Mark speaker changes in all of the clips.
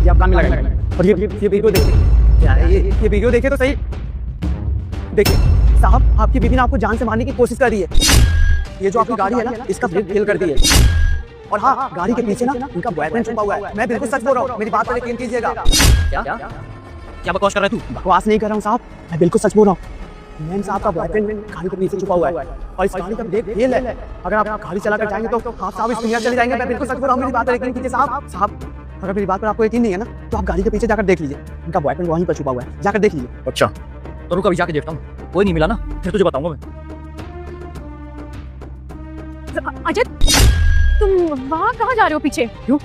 Speaker 1: ये आप काम में लगाएंगे। और ये वीडियो देखिए, ये वीडियो देखिए तो सही। देखिए साहब, आपकी बीवी ने आपको जान से मारने की कोशिश कर रही है। ये जो आपकी गाड़ी है ना, इसका ब्रेक फेल कर दी है। और हाँ, गाड़ी के पीछे ना उनका बॉयफ्रेंड छुपा हुआ है। मैं बिल्कुल सच बोल रहा हूँ, मेरी बात पर यकीन कीजिएगा।
Speaker 2: क्या बकवास कर रहे तू?
Speaker 1: बकवास नहीं कर रहा हूँ साहब, मैं बिल्कुल सच बोल रहा हूँ। मैम साहब का बॉयफ्रेंड गाड़ी के पीछे छुपा हुआ है और इस गाड़ी का ब्रेक फेल है। अगर आप गाड़ी चला कर जाएंगे तो आप साहब इस दुनिया चले जाएंगे। मैं बिल्कुल सच बोल रहा हूँ, मेरी बात पर यकीन कीजिए साहब। अगर मेरी बात पर आपको यकीन नहीं है ना, तो आप गाड़ी के पीछे जाकर देख लीजिए, उनका बॉयफ्रेंड वहीं पर छुपा हुआ है, जाकर देख लीजिए।
Speaker 2: अच्छा तो रुक, अभी जाके देखता हूँ। कोई नहीं मिला ना, फिर तुझे बताऊंगा मैं।
Speaker 3: अजय, तुम वहाँ कहाँ जा रहे हो पीछे?
Speaker 1: क्यों?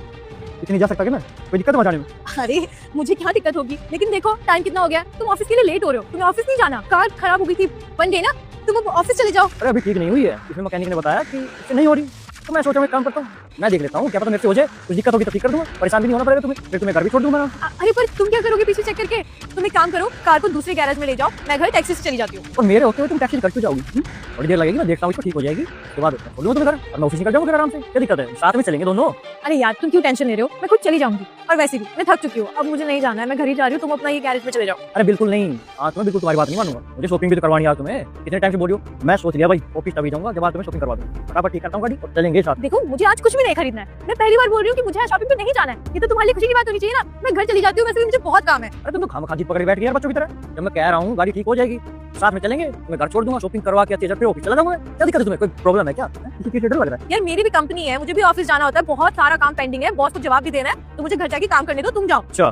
Speaker 1: इतनी जा सकता क्या मैं? कोई दिक्कत है जाने में?
Speaker 3: अरे मुझे क्या दिक्कत होगी, लेकिन देखो टाइम कितना हो गया, तुम ऑफिस के लिए लेट हो रहे हो। तुम्हें ऑफिस नहीं जाना, कार खराब हो गई थी, बन गई ना, तुम अब ऑफिस चले जाओ।
Speaker 1: अरे अभी ठीक नहीं हुई है, इसमें मैकेनिक ने बताया कि इससे नहीं हो रही, तो मैं सोचा मैं काम करता हूँ, मैं देख लेता हूँ, क्या पता मेरे से हो जाए, कुछ दिक्कत होगी तो ठीक कर दूंगा, परेशान भी नहीं होना पड़ेगा तुम्हें, फिर तुम्हें घर भी छोड़ दूंगा।
Speaker 3: अरे पर तुम क्या करोगे पीछे चेक करके? तुम एक काम करो, कार को दूसरे गैरेज में ले जाओ, मैं घर टैक्सी से चली जाती हूँ।
Speaker 1: और मेरे होते हुए तुम टैक्सी कर क्यों जाओगी? थोड़ी देर लगेगी, मैं देखता हूँ इसको ठीक हो जाएगी, उसके बाद बोलूंगा तुम्हें घर, और मैं ऑफिस निकल जाऊंगा आराम से। क्या दिक्कत है, साथ में चलेंगे दोनों।
Speaker 3: अरे यार तुम क्यों टेंशन ले रहे हो, मैं खुद चली जाऊंगी। और वैसे भी मैं थक चुकी हूँ, अब मुझे नहीं जाना है, मैं घर ही जा रही हूँ, तुम अपना ये गैरेज में चले जाओ।
Speaker 1: अरे बिल्कुल नहीं, आज तुम्हें बिल्कुल तुम्हारी बात नहीं मानूंगा, मुझे शॉपिंग भी तो करवानी है तुम्हें, कितने टाइम से बोल रही हो। मैं सोच लिया भाई, ऑफिस तभी जाऊंगा जब आज तुम्हें शॉपिंग करवा दूँ, फटाफट ठीक करता हूँ गाड़ी और चलेंगे साथ।
Speaker 3: देखो मुझे आज कुछ भी नहीं खरीदना है, मैं पहली बार बोल रही हूँ कि मुझे शॉपिंग पे नहीं जाना है। ये तो तुम्हारी खुशी की बात होनी चाहिए ना। मैं घर चली जाती हूँ, वैसे भी मुझे बहुत काम है।
Speaker 1: अरे तुम तो खामखा जीत पकड़े बैठ गई यार बच्चों की तरह। जब मैं कह रहा हूँ गाड़ी ठीक हो जाएगी, साथ में चलेंगे, मैं घर छोड़ दूंगा, शॉपिंग करवा के अच्छे से फिर ऑफिस चला जाऊंगा। क्या दिक्कत है तुम्हें, कोई प्रॉब्लम है क्या? किसी डर लग रहा है
Speaker 3: यार, मेरी भी कंपनी है, मुझे भी ऑफिस जाना होता है, बहुत सारा काम पेंडिंग है, बॉस को जवाब भी देना है, तो मुझे घर जाके काम करने दो, तुम जाओ।
Speaker 1: अच्छा,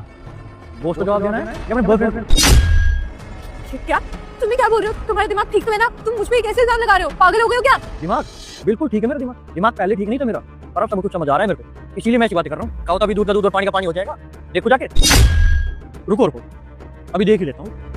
Speaker 1: बॉस को जवाब देना है या अपने बॉयफ्रेंड?
Speaker 3: क्या तुम्हें क्या बोल रहे हो? तुम्हारा दिमाग ठीक तो है ना? तुम मुझ पे कैसे इल्जाम लगा रहे हो? पागल हो गए हो क्या?
Speaker 1: दिमाग बिल्कुल ठीक है मेरा, दिमाग पहले ठीक नहीं था मेरा, पर अब सब कुछ समझ आ रहा है मेरे को, इसीलिए मैं ऐसी बातें कर रहा हूँ। कहो तो अभी दूध का दूध और पानी का पानी हो जाएगा। देखो जाके, रुको अभी देख ही लेता हूँ।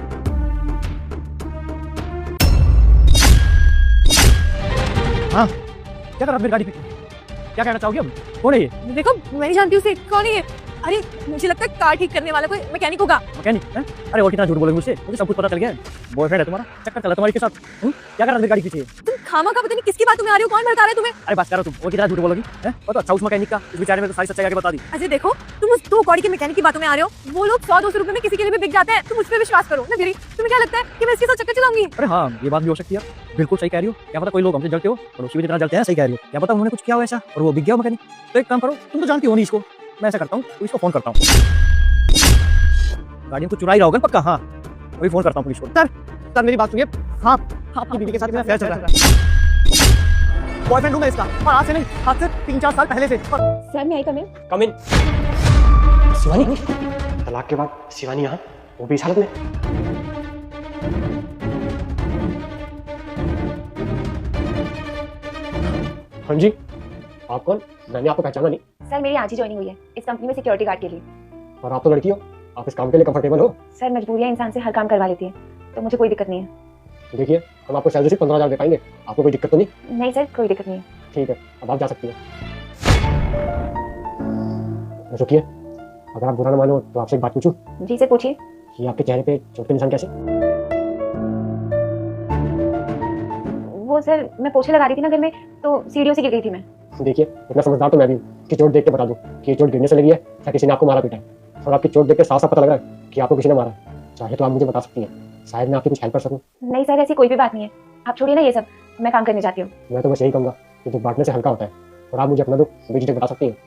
Speaker 1: हाँ, क्या कर रहा है मेरी गाड़ी पे? क्या कहना चाहोगे अब? कौन है ये?
Speaker 3: देखो मैं नहीं जानती उसे, कौन है ये? अरे मुझे लगता है कार ठीक करने वाला कोई मैकेनिक होगा।
Speaker 1: मैकेनिक है? अरे और कितना झूठ बोलोगे मुझसे, मुझे सब कुछ पता चल गया है। बॉयफ्रेंड है तुम्हारा, चक्कर चला तुम्हारे के साथ। क्या कर रहा है मेरी गाड़ी पीछे?
Speaker 3: तुम खामा का पता नहीं किसकी बातों में आ रहे हो, कौन भड़का रहा है तुम्हें?
Speaker 1: अरे बात करो तुम, और कितना झूठ बोलोगी? तो अच्छा उस मैकेनिक का, इस बेचारे में तो सारी सच्चाई आगे बता दी।
Speaker 3: अजय देखो, तुम उस दो कौड़ी के मैकेनिक की बातों में आ रहे हो, वो लोग 100-200 रुपए में किसी के लिए भी बिक जाते हैं, तुम उस पर विश्वास करो ना। तुम्हें क्या लगता है कि मैं इसके साथ चक्कर चलाऊंगी?
Speaker 1: अरे हाँ, ये बात भी हो सकती है, बिल्कुल सही कह रही हो। क्या पता कोई लोग हमसे जलते हो और उसी भी तरह जलते हैं, सही कह रही हो। क्या पता उन्होंने कुछ किया हो ऐसा और वो बिक गया मैकेनिक। तो एक काम करो, तुम तो जानती हो नहीं इसको, मैं ऐसा करता हूँ, तो इसको फोन करता हूँ। गाड़ी को चुरा ही रहा होगा पक्का। हाँ अभी फोन करता हूँ पुलिस को। सर मेरी बात सुनिए। हाँ, आपकी बीवी के साथ अफेयर चल रहा है। बॉयफ्रेंड हूँ मैं इसका, और आज से नहीं, आज से 3-4 साल पहले से।
Speaker 3: सर मैं आई कम इन।
Speaker 4: शिवानी, तलाक के बाद शिवानी यहाँ, वो भी इस हालत में। हाँ जी, आप कौन? मैंने आपको पहचाना नहीं।
Speaker 5: सर मेरी आज ही ज्वाइनिंग हुई है इस कंपनी में सिक्योरिटी गार्ड के लिए।
Speaker 4: और आप तो लड़की हो, आप इस काम के लिए कंफर्टेबल हो?
Speaker 5: सर मजबूरियां इंसान से हर काम करवा लेती है, तो मुझे कोई दिक्कत नहीं है।
Speaker 4: देखिए, हम आपको सैलरी सिर्फ 15,000 दे पाएंगे, आपको कोई दिक्कत तो नहीं?
Speaker 5: नहीं सर, कोई दिक्कत नहीं है।
Speaker 4: ठीक है, अब आप जा सकती हैं। रुकिए, अगर आप बुरा ना मानो तो आपसे एक बात पूछूं?
Speaker 5: जी सर पूछिए।
Speaker 4: ये आपके चेहरे पे चोट के निशान कैसे?
Speaker 5: वो सर मैं पोछे लगा रही थी ना घर में, तो सीढ़ियों से गिर गई थी मैं।
Speaker 4: देखिए, इतना समझदार तो मैं भी हूँ कि चोट देख के बता दूं कि ये चोट गिरने से लगी है या किसी ने आपको मारा पीटा है। और आपकी चोट देख के साफ साफ पता लग रहा है कि आपको किसी ने मारा है। चाहे तो आप मुझे बता सकती हैं, शायद मैं आपकी कुछ हेल्प कर सकूं।
Speaker 5: नहीं सर, ऐसी कोई भी बात नहीं है, आप छोड़िए ना ये सब, मैं काम करने जाती हूँ।
Speaker 4: मैं तो बस यही कहूँगा कि दुख बांटने से हल्का होता है, और आप मुझे अपना दुख बेझिझक बता सकती हैं।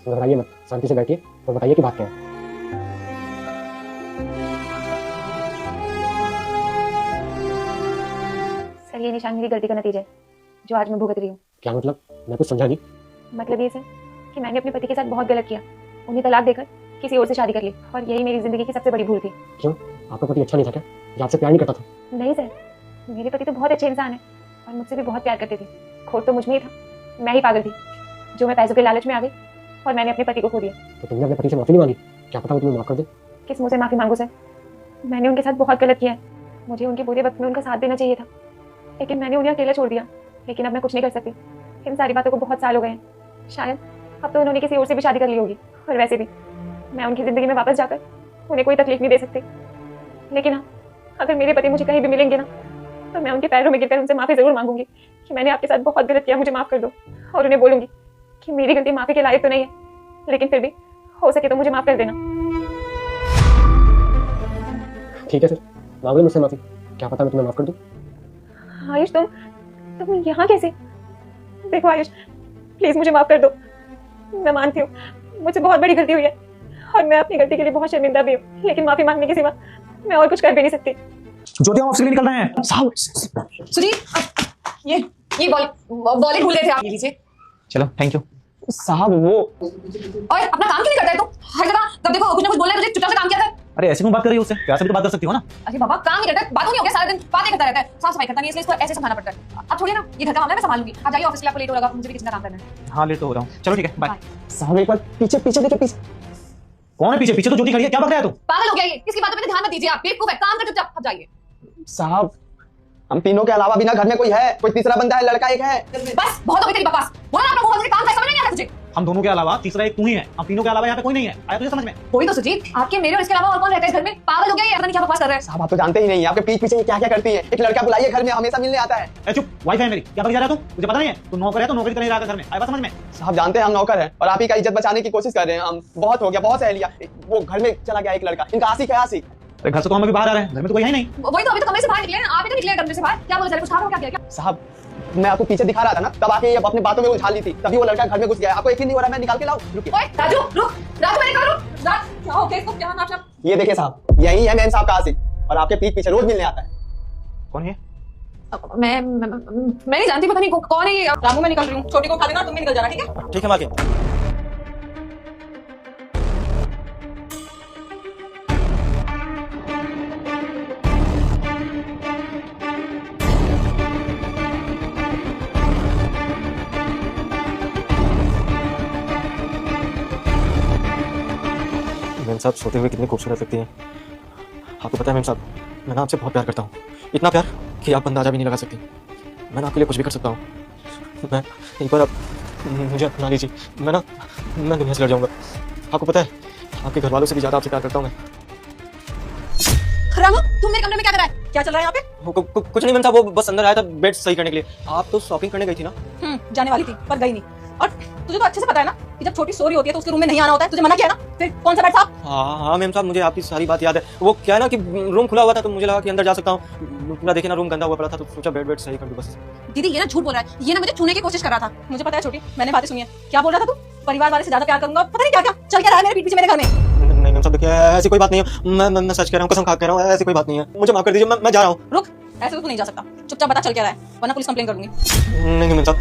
Speaker 4: घबराइए मत, शांति से बैठिए और बताइए कि बात क्या है।
Speaker 5: सर ये निशान मेरी गलती का नतीजा है जो आज मैं भुगत रही हूँ।
Speaker 4: क्या मतलब? मैं कुछ समझा नहीं।
Speaker 5: मतलब ये सर कि मैंने अपने पति के साथ बहुत गलत किया, उन्हें तलाक देकर किसी और से शादी कर ली, और यही मेरी जिंदगी की सबसे बड़ी भूल थी।
Speaker 4: क्यों? आपका पति अच्छा नहीं था क्या? या आपसे प्यार नहीं करता था?
Speaker 5: नहीं सर, मेरे पति तो बहुत अच्छे इंसान है और मुझसे भी बहुत प्यार करते थे। खोट तो मुझ में ही था, मैं ही पागल थी जो मैं पैसों के लालच में आ गई और मैंने अपने पति को खो दिया।
Speaker 4: तो तुमने अपने पति से माफी नहीं मांगी? क्या पता वो तुम्हें माफ कर दे।
Speaker 5: किस मुंह से माफी मांगू सर? मैंने उनके साथ बहुत गलत किया है, मुझे उनके बुरे वक्त में उनका साथ देना चाहिए था, लेकिन मैंने उन्हें अकेला छोड़ दिया। लेकिन अब मैं कुछ नहीं कर सकती, इन सारी बातों को बहुत साल हो गए हैं। शायद अब तो उन्होंने किसी और से भी शादी कर ली होगी, और वैसे भी मैं उनकी ज़िंदगी में वापस जाकर उन्हें कोई तकलीफ नहीं दे सकती। लेकिन हाँ, अगर मेरे पति मुझे कहीं भी मिलेंगे ना, तो मैं उनके पैरों में गिरकर उनसे माफ़ी ज़रूर मांगूंगी कि मैंने आपके साथ बहुत गलत किया, मुझे माफ़ कर दो। और उन्हें बोलूंगी कि मेरी गलती माफ़ी के लायक तो नहीं है, लेकिन फिर भी हो सके तो मुझे माफ़ कर देना।
Speaker 4: ठीक है फिर मांग लो मुझसे माफी, क्या पता मैं तुम्हें माफ कर दूं।
Speaker 5: आयुष तुम यहाँ कैसे? देखो आयुष, प्लीज मुझे माफ कर दो। मैं मानती हूँ मुझसे बहुत बड़ी गलती हुई है और मैं अपनी गलती के लिए बहुत शर्मिंदा भी हूँ, लेकिन माफी मांगने के सिवा मैं और कुछ कर भी नहीं सकती।
Speaker 1: ज्योति हम ऑफिस के लिए निकल रहे हैं साहब।
Speaker 3: सुजीत ये वॉलेट भूल गए थे आप, ये लीजिए।
Speaker 1: चलो थैंक यू
Speaker 4: साहब वो
Speaker 3: और अपना काम क्यों नहीं करता है तुम? हर जगह जब देखो कुछ ना कुछ बोल रहे हैं, चुपचाप से काम किया था।
Speaker 1: अरे ऐसे क्यों बात कर रही हो उससे, प्यार से भी तो बात कर सकती हो ना।
Speaker 3: अरे बाबा काम ही करता है, बातों नहीं हो गया, सारा दिन बातें करता रहता है, साफ सफाई करता नहीं, इसलिए इसको ऐसे संभालना पड़ता है। अब छोड़िए ना, ये घर का मामला है, मैं संभाल लूंगी। आप जाइए ऑफिस के लिए, आपको लेट हो लगा, मुझे भी किचन का काम करना है।
Speaker 1: हाँ लेट तो हो रहा हूँ, चलो ठीक है बाय।
Speaker 4: साहब एक बार पीछे पीछे देखिए, पीछे
Speaker 1: कौन है पीछे? पीछे तो ज्योति खड़ी है, क्या बक रहा है तू?
Speaker 3: पागल हो गया ये, इसकी बातों पे ध्यान मत दीजिए आप, बेवकूफ है, काम कर चुपचाप, अब जाइए।
Speaker 4: साहब हम तीनों के अलावा बिना घर में कोई है, कोई तीसरा बंदा है, लड़का एक है।
Speaker 3: बस बहुत हो गई तेरी बकवास, बोला ना अपना मुंह बंद करके काम कर, समझ नहीं आ रहा तुझे?
Speaker 1: हम दोनों के अलावा तीसरा एक तू ही है, हम तीनों के अलावा यहाँ पे कोई नहीं है, आया तुझे समझ में?
Speaker 3: कोई तो सुजीत, आपके मेरे और इसके अलावा और कौन रहता है इस घर में? पागल हो गया ये, पता नहीं क्या बकवास कर रहा है।
Speaker 4: साहब आप तो जानते ही नहीं, आपके पीठ पीछे क्या क्या करती है। एक लड़का बुलाइए घर में, हमेशा मिलने आता है।
Speaker 1: ए चुप, वाइफ है मेरी, क्या बक जा रहा है तू? तुझे पता नहीं है तू नौकर है तो नौकरी कर नहीं रहा घर में, आया बात समझ में?
Speaker 4: साहब जानते हैं हम नौकर हैं और आप ही का इज्जत बचाने की कोशिश कर रहे हैं। हम बहुत हो गया, बहुत सह लिया। वो घर में चला गया एक लड़का, इनका आशिक है आशिक।
Speaker 1: अरे घर से तो हम अभी बाहर आ रहे हैं, घर में तो कोई है ही नहीं।
Speaker 3: वही तो, अभी तो कमरे से बाहर निकले ना, आप ही तो निकले कमरे से बाहर। क्या बोला चले, कुछ खा क्या किया?
Speaker 4: साहब मैं आपको पीछे दिखा रहा था ना, तब आके ये अपनी बातों में उलझा ली थी, तभी वो लड़का घर में घुस गया। आपको यकीन नहीं हो रहा, मैं निकाल के लाऊं? रुकिए।
Speaker 3: ओए राजू रुक, राजू मैंने कहा रुक, क्या हो गया इसको, क्या नाम?
Speaker 4: ये देखिए साहब, यही है मेम साहब का आशिक और आपके पीठ पीछे रोज मिलने आता है।
Speaker 1: कौन है?
Speaker 3: मैं नहीं जानती, पता नहीं कौन है ये। रामू मैं निकल रही हूँ, छोटी को उठा लेना, तुम भी निकल जाना, ठीक है?
Speaker 1: ठीक है माँ के।
Speaker 6: मेम साहब सोते हुए कितनी खूबसूरत लगती हैं। आपको पता है मेम साहब, मैं ना आपसे बहुत प्यार करता हूँ, इतना प्यार कि आप अंदाजा भी नहीं लगा सकती। मैं ना आपके लिए कुछ भी कर सकता हूँ। मैं एक बार आप मुझे अपना लीजिए, मैं दुनिया से लड़ जाऊँगा। आपको पता है आपके घर वालों से भी ज़्यादा आपसे प्यार करता हूँ मैं।
Speaker 3: रामू तुम मेरे कमरे में क्या कर रहा है? क्या चल रहा है यहाँ पे?
Speaker 6: कुछ नहीं मेम साहब, वो बस अंदर आया था बेड सही करने के लिए। आप तो शॉपिंग करने गई थी ना?
Speaker 3: जाने वाली थी पर गई नहीं। और तुझे तो अच्छे से पता है ना कि जब छोटी सो रही होती है तो उसके रूम में नहीं आना होता है, तुझे मना किया ना? फिर कौन सा बेड था?
Speaker 6: हाँ मेम साहब, मुझे आपकी सारी बात याद है। वो क्या है ना कि रूम खुला हुआ था तो मुझे लगा कि अंदर जा सकता हूँ, पूरा देखे ना रूम गंदा हुआ पड़ा था तो सोचा बेड सही कर दूँ बस।
Speaker 3: दीदी ये ना झूठ बोल रहा है, ये ना मुझे छूने की कोशिश कर रहा था। मुझे पता है छोटी, मैंने बातें सुनी है। क्या बोल रहा था तू? परिवार वाले से ज्यादा प्यार करूंगा, पता नहीं क्या क्या चल क्या रहा है मेरे पीठ पीछे मेरे घर में।
Speaker 6: नहीं मैम साहब देखिए, ऐसी कोई बात नहीं है, मैं सच कह रहा हूँ, कसम खा कह रहा हूँ, ऐसी कोई बात नहीं है। मुझे माफ कर दीजिए, मैं जा रहा हूँ।
Speaker 3: रुक, ऐसे तो तू नहीं जा सकता, चुपचाप बता चल क्या रहा है, वरना पुलिस कंप्लेन करूंगी।
Speaker 6: नहीं मैम साहब,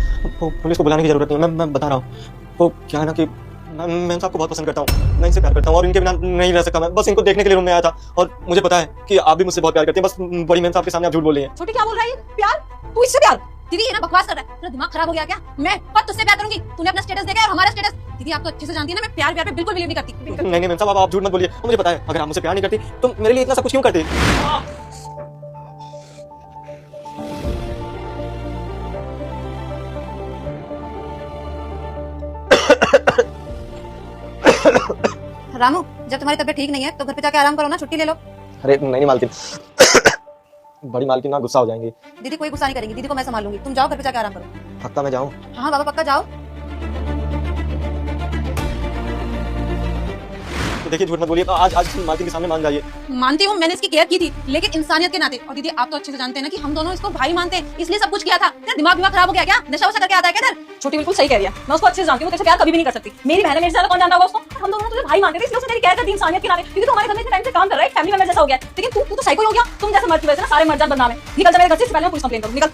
Speaker 6: पुलिस को बुलाने की जरूरत नहीं है, मैं बता रहा हूँ। वो क्या है ना कि मैं साहब को बहुत पसंद करता हूँ, मैं इनसे प्यार करता हूँ और इनके बिना नहीं रह सकता। मैं बस इनको देखने के लिए रूम में आया था और मुझे पता है कि आप भी मुझसे बहुत प्यार करते हैं। बस बड़ी मैम साहब के सामने आप झूठ बोल रही हैं।
Speaker 3: छोटी क्या बोल रहा है? प्यार? तू इससे प्यार? दीदी ये ना बकवास कर रहा है, तेरा दिमाग खराब हो गया क्या? मैं खुद तुझसे प्यार करूंगी, तूने अपना स्टेटस देखा है और हमारा स्टेटस? दीदी आप तो अच्छे से जानती है ना, मैं प्यार पे बिल्कुल बिलीव नहीं करती।
Speaker 6: नहीं मैम साहब, आप झूठ मत बोलिए, मुझे पता है अगर आप मुझसे प्यार नहीं करती तो मेरे लिए इतना सब कुछ क्यों करती।
Speaker 3: रामू जब तुम्हारी तबीयत ठीक नहीं है तो घर पे जाके आराम करो ना, छुट्टी ले लो।
Speaker 6: अरे नहीं मालकिन, बड़ी मालकिन ना गुस्सा हो जाएंगी।
Speaker 3: दीदी कोई गुस्सा नहीं करेंगी, दीदी को मैं संभाल लूंगी, तुम जाओ घर पे जाके आराम करो।
Speaker 6: पक्का मैं जाऊँ?
Speaker 3: हाँ बाबा पक्का जाओ।
Speaker 6: तो देखिए झूठ मत बोलिए, आज मालकिन के सामने मान जाइए।
Speaker 3: मानती हूँ मैंने इसकी केयर की थी, लेकिन इंसानियत के नाते। और दीदी आप तो अच्छे से जानते हैं ना कि हम दोनों इसको भाई मानते हैं, इसलिए सब कुछ किया था। तेरा दिमाग खराब हो गया क्या? नशा वशा करके आता है क्या? छोटी बिल्कुल सही कह रही है, मैं उसको अच्छे से जानती हूँ, तेरे से प्यार कभी भी नहीं कर सकती। मेरी बहन है, मेरे से ज्यादा कौन जानता होगा उसको? हम दोनों तुझे भाई मानते थे, इसलिए उसने तेरी केयर कर दी इंसानियत के नाते, क्योंकि तू हमारे घर में इतने टाइम से काम कर रहा है, फैमिली मेंबर जैसा हो गया। लेकिन तू तो साइको हो गया, तुम जैसे मर्द की वजह से ना सारे मर्द बदनाम है। निकल जा मेरे घर से, पहले मैं पुलिस कंप्लेन करूँ, निकल।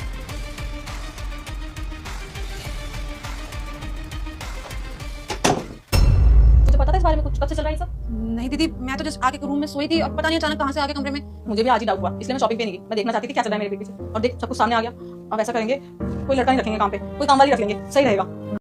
Speaker 3: तुझे पता था इस बारे में कुछ? कब से चल रहा है सब? नहीं दीदी, मैं तो जस्ट आके रूम में सोई थी और पता नहीं अचानक कहां से आ गया कमरे में। मुझे भी आज ही डाउट हुआ, इसलिए मैं शॉपिंग पे नहीं गई। मैं देखना चाहती थी क्या चल रहा है मेरे पीछे। और देख सब कुछ सामने आ गया। अब ऐसा करेंगे, कोई लड़का नहीं रखेंगे काम पे, कोई काम वाली रख लेंगे, सही रहेगा।